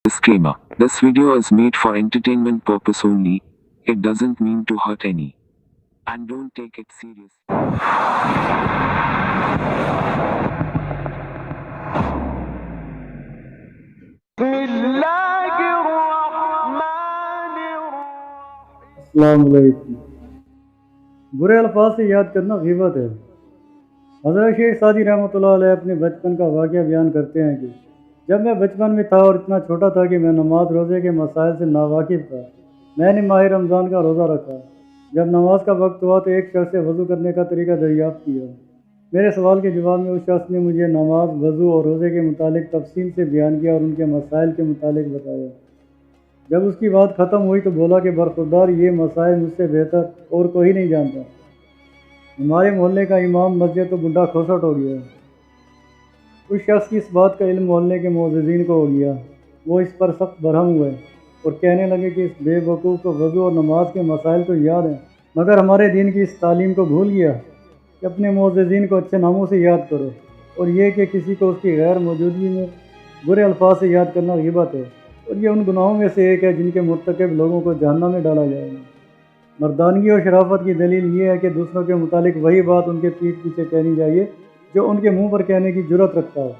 Disclaimer. This video is made for entertainment purpose only. It doesn't mean to hurt any. And don't take it seriously. अस्सलाम वालेकुम। बुरे अल्फाज से याद करना गीबत है। हज़रत शेख सादी रहमतुल्लाह अलैह अपने बचपन का वाक़या बयान करते हैं कि जब मैं बचपन में था और इतना छोटा था कि मैं नमाज रोज़े के मसाइल से नावाकिफ़ था, मैंने माह रमज़ान का रोज़ा रखा। जब नमाज का वक्त हुआ तो एक शख्स से वज़ू करने का तरीका दरियाफ़्त किया। मेरे सवाल के जवाब में उस शख्स ने मुझे नमाज, वज़ू और रोज़े के मुतालिक तफसील से बयान किया और उनके मसाइल के मुतालिक बताया। जब उसकी बात ख़त्म हुई तो बोला कि बरखुरदार ये मसाइल मुझसे बेहतर और कोई नहीं जानता। हमारे मोहल्ले का इमाम मस्जिद तो बुढ़ा खोसट हो गया। उस शख्स की इस बात का इल्म मोहल्ले के मुअज़्ज़िज़ीन को हो गया। वो इस पर सख्त बरहम हुए और कहने लगे कि इस बेवकूफ़ को वज़ू और नमाज के मसाइल तो याद हैं, मगर हमारे दीन की इस तालीम को भूल गया कि अपने मुअज़्ज़िज़ीन को अच्छे नामों से याद करो, और ये कि किसी को उसकी गैर मौजूदगी में बुरे अल्फाज से याद करना ग़ीबत है, और ये उन गुनाहों में से एक है जिनके मुर्तकब लोगों को जहन्नम में डाला जाएगा। मर्दानगी और शराफत की दलील ये है कि दूसरों के मुतालिक वही बात उनके पीठ पीछे कहनी चाहिए जो उनके मुंह पर कहने की जुर्रत रखता है।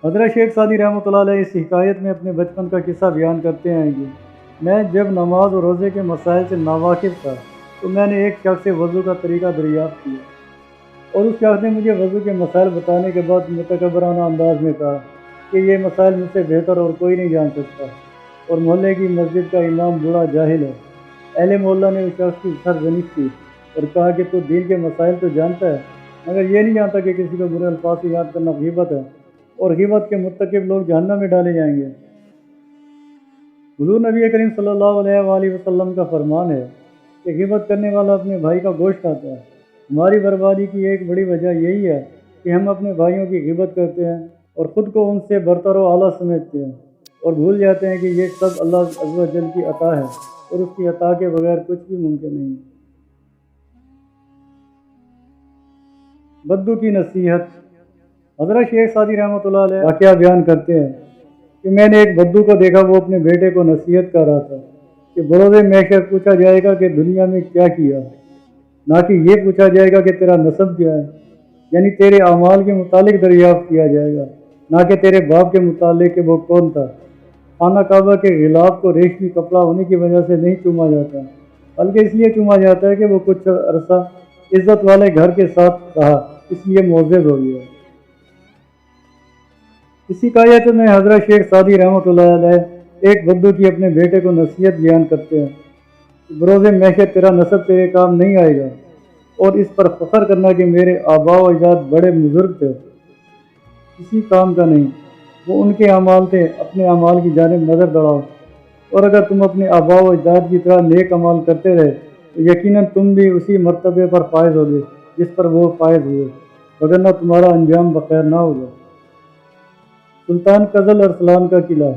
हज़रत शेख सादी रहमतुल्लाह अलैह इस हिकायत में अपने बचपन का किस्सा बयान करते हैं कि मैं जब नमाज और रोज़े के मसाइल से नावाकिफ़ था तो मैंने एक शख्स से वज़ू का तरीका दरियाफ़्त किया, और उस शख्स ने मुझे वज़ू के मसाइल बताने के बाद मुतकब्बराना अंदाज में कहा कि ये मसाइल मुझसे बेहतर और कोई नहीं जान सकता, और मोहल्ले की मस्जिद का इमाम बूढ़ा जाहिल है। अहले मोहल्ला ने उस शख्स की सरजनिश की और कहा कि तू दीन के मसाइल तो जानता है, मगर ये नहीं जानता कि किसी को बुरे अल्फाज से याद करना ग़ीबत है, और ग़ीबत के मुर्तकिब लोग जहन्नम में डाले जाएंगे। हुज़ूर नबी करीम सल्लल्लाहु अलैहि वसल्लम का फरमान है कि ग़ीबत करने वाला अपने भाई का गोश्त खाता है। हमारी बर्बादी की एक बड़ी वजह यही है कि हम अपने भाइयों की ग़ीबत करते हैं और ख़ुद को उनसे बरतर व आला समझते हैं, और भूल जाते हैं कि ये सब अल्लाह अज़्ज़ व जल की अता है, और उसकी अता के बगैर कुछ भी मुमकिन नहीं है। बद्दू की नसीहत। हज़रत शेख सादी रहमतुल्लाह अलैह वाक़या बयान करते हैं कि मैंने एक बद्दू को देखा, वो अपने बेटे को नसीहत कर रहा था कि बरोज़े महशर पूछा जाएगा कि दुनिया में क्या किया, ना कि ये पूछा जाएगा कि तेरा नसब क्या है, यानी तेरे अमाल के मुतालिक दरियाफ़्त किया जाएगा, ना कि तेरे बाप के मुतालिक कि वो कौन था। खाना काबा के गिलाफ को रेशमी कपड़ा होने की वजह से नहीं चूमा जाता, बल्कि इसलिए चूमा जाता है कि वो कुछ अरसा इज़्ज़त वाले घर के साथ रहा, इसलिए मुअज़्ज़ज़ हो गया। इसी कायत में हज़रत शेख सादी रहमतुल्लाह अलैह एक बद्दू की अपने बेटे को नसीहत बयान करते हैं कि बरोज़े महशर तेरा नसब तेरे काम नहीं आएगा, और इस पर फ़ख्र करना कि मेरे आबा व अजदाद बड़े बुज़ुर्ग थे, किसी काम का नहीं, वो उनके अमाल थे। अपने अमाल की जानिब नज़र दौड़ाओ, और अगर तुम अपने आबा व अजदाद की तरह नेक अमाल करते रहे तो यकीनन तुम भी उसी मर्तबे पर फायज़ होगे जिस पर वो फायज़ हुए, वगरना तुम्हारा अंजाम बखैर ना होगा। सुल्तान कज़ल अरसलान का किला।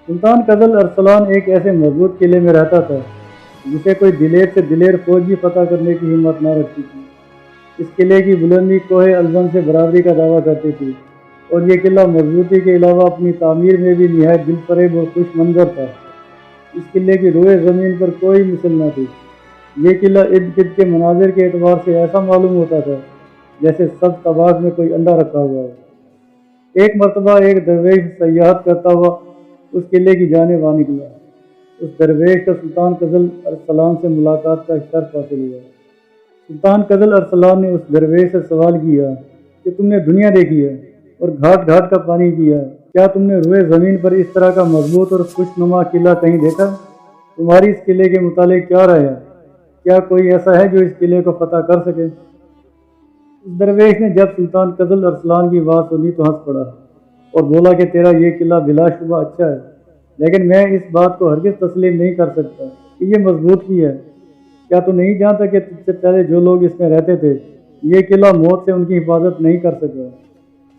सुल्तान कज़ल अरसलान एक ऐसे मजबूत किले में रहता था जिसे कोई दिलेर से दिलेर फौज भी फतह करने की हिम्मत न रखती थी। इस किले की बुलंदी कोहे अलवन से बराबरी का दावा करती थी, और ये किला मजबूती के अलावा अपनी तामीर में भी निहायत दिलफरेब और खुश मंजर था। इस किले की रोए ज़मीन पर कोई मिसल न थी। ये किला इर्द गिर्द के मनाजिर के एतबार से ऐसा मालूम होता था जैसे सब तबाग में कोई अंडा रखा हुआ है। एक मरतबा एक दरवेश सयाहत करता हुआ उस किले की जानिब आ निकला। उस दरवेश का सुल्तान कज़ल अरसलान से मुलाकात का शर्फ हासिल हुआ। सुल्तान कज़ल अरसलान ने उस दरवेश से सवाल किया कि तुमने दुनिया देखी है और घाट घाट का पानी पिया है, क्या तुमने रोए ज़मीन पर इस तरह का मजबूत और खुशनुमा किला कहीं देखा? तुम्हारी इस किले के मुतालिक क्या राय है? क्या कोई ऐसा है जो इस किले को फतह कर सके? उस दरवेश ने जब सुल्तान कज़ल अरसलान की बात सुनी तो हंस पड़ा और बोला कि तेरा ये किला बिलाशुबा अच्छा है, लेकिन मैं इस बात को हरगिज़ तस्लीम नहीं कर सकता कि ये मजबूत ही है। क्या तू नहीं जानता कि तुझसे पहले जो लोग इसमें रहते थे, ये किला मौत से उनकी हिफाजत नहीं कर सका,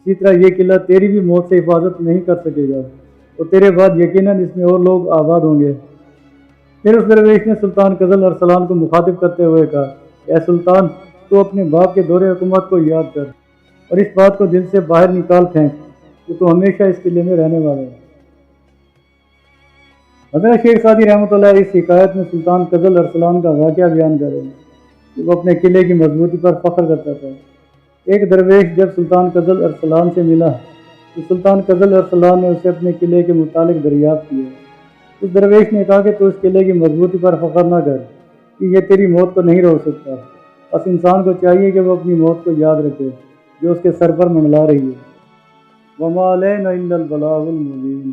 इसी तरह ये किला तेरी भी मौत से हिफाजत नहीं कर सकेगा, और तेरे बाद यकीनन इसमें और लोग आबाद होंगे। फिर उस दरवेश ने सुल्तान कज़ल अरसलान को मुखातिब करते हुए कहा, ऐ सुल्तान, तो अपने बाप के दौरे हुकूमत को याद कर और इस बात को दिल से बाहर निकाल फेंक کہ تو ہمیشہ اس قلعے میں رہنے والا ہے۔ حضرت شیخ سعدی رحمۃ اللہ اس حکایت میں سلطان قزل ارسلان کا واقعہ بیان کر رہے ہیں کہ وہ اپنے قلعے کی مضبوطی پر فخر کرتا تھا۔ ایک درویش جب سلطان قزل ارسلان سے ملا تو سلطان قزل ارسلان نے اسے اپنے قلعے کے متعلق دریافت کیا۔ اس درویش نے کہا کہ تو اس قلعے کی مضبوطی پر فخر نہ کر کہ یہ تیری موت کو نہیں روک سکتا، بس انسان کو چاہیے کہ وہ اپنی موت کو یاد رکھے جو اس کے سر پر منڈلا رہی ہے۔ وَمَا عَلَيْنَا إِلَّا الْبَلَاغُ الْمُبِينُ۔